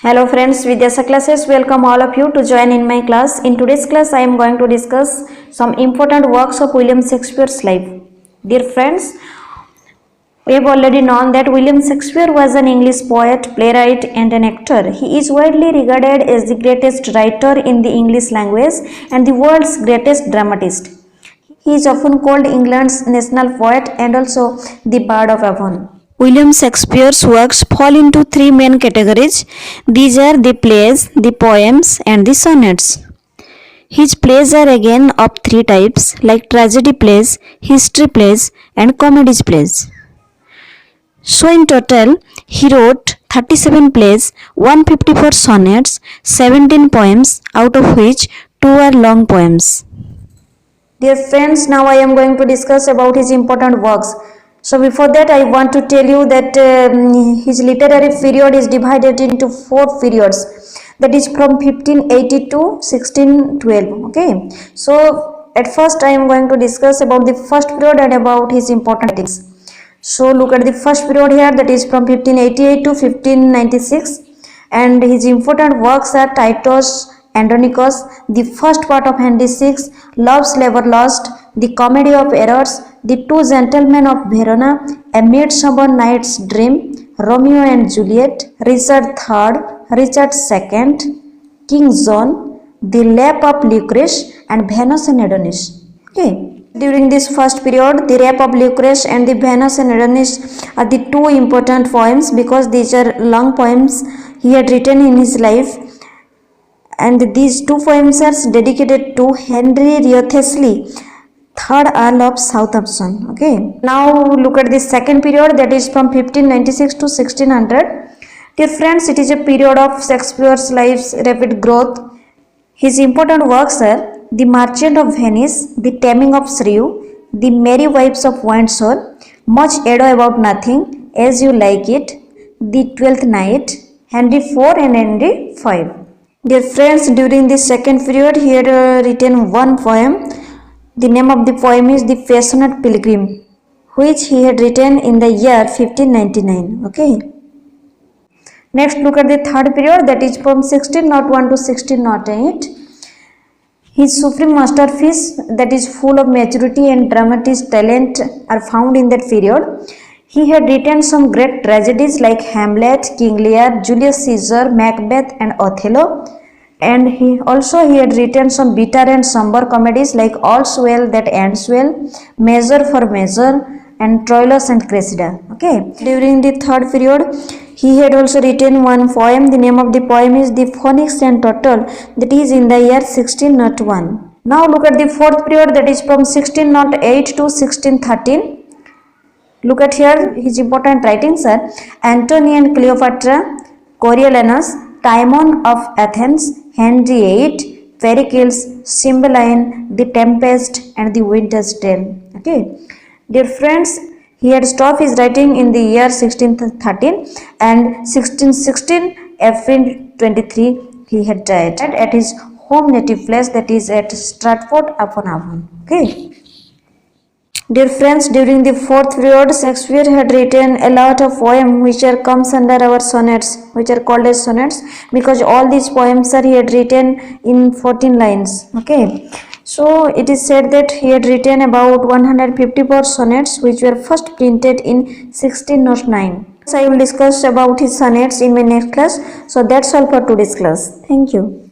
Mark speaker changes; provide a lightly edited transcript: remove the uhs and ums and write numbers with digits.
Speaker 1: Hello friends, Vidyasa classes, welcome all of you to join in my class. In today's class, I am going to discuss some important works of William Shakespeare's life. Dear friends, we have already known that William Shakespeare was an English poet, playwright and an actor. He is widely regarded as the greatest writer in the English language and the world's greatest dramatist. He is often called England's national poet and also the Bard of Avon. William Shakespeare's works fall into three main categories. These are the plays, the poems, and the sonnets. His plays are again of three types like tragedy plays, history plays, and comedy plays. So in total, he wrote 37 plays, 154 sonnets, 17 poems, out of which 2 are long poems. Dear friends, now I am going to discuss about his important works. So before that, I want to tell you that his literary period is divided into 4 periods. That is from 1580 to 1612. Okay. So at first, I am going to discuss about the first period and about his important writings. So look at the first period here. That is from 1588 to 1596, and his important works are Titus Andronicus, the first part of Henry VI, Love's Labour Lost, the Comedy of Errors, the Two Gentlemen of Verona, A Midsummer Night's Dream, Romeo and Juliet, Richard III, Richard II, King John, The Rape of Lucrece, and Venus and Adonis. Okay. During this first period, The Rape of Lucrece and the Venus and Adonis are the two important poems because these are long poems he had written in his life. And these two poems are dedicated to Henry Wriothesley, third Earl of Southampton. Okay. Now look at the second period, that is from 1596 to 1600. Dear friends, it is a period of Shakespeare's life's rapid growth. His important works are The Merchant of Venice, The Taming of Shrew, The Merry Wives of Windsor, Much Ado About Nothing, As You Like It, The Twelfth Night, Henry IV and Henry V. Dear friends, during this second period, he had written one poem. The name of the poem is The Passionate Pilgrim, which he had written in the year 1599. Okay. Next, look at the third period, that is from 1601 to 1608. His supreme masterpiece, that is full of maturity and dramatic talent, are found in that period. He had written some great tragedies like Hamlet, King Lear, Julius Caesar, Macbeth, and Othello. And he had written some bitter and somber comedies like All's Well That Ends Well, Measure for Measure, and Troilus and Cressida. Okay. During the third period, he had also written one poem. The name of the poem is The Phoenix and Turtle, that is in the year 1601. Now look at the fourth period, that is from 1608 to 1613. Look at here, his important writings are Antony and Cleopatra, Coriolanus, Timon of Athens, Henry VIII, Pericles, Cymbeline, The Tempest, and The Winter's Tale. Okay. Dear friends, he had stopped his writing in the year 1613, and 1616, April 23, he had died at his home native place, that is at Stratford upon Avon. Okay. Dear friends, during the fourth period, Shakespeare had written a lot of poems which comes under our sonnets, which are called as sonnets, because all these poems he had written in 14 lines. Okay. So it is said that he had written about 154 sonnets which were first printed in 1609. So I will discuss about his sonnets in my next class. So that's all for today's class. Thank you.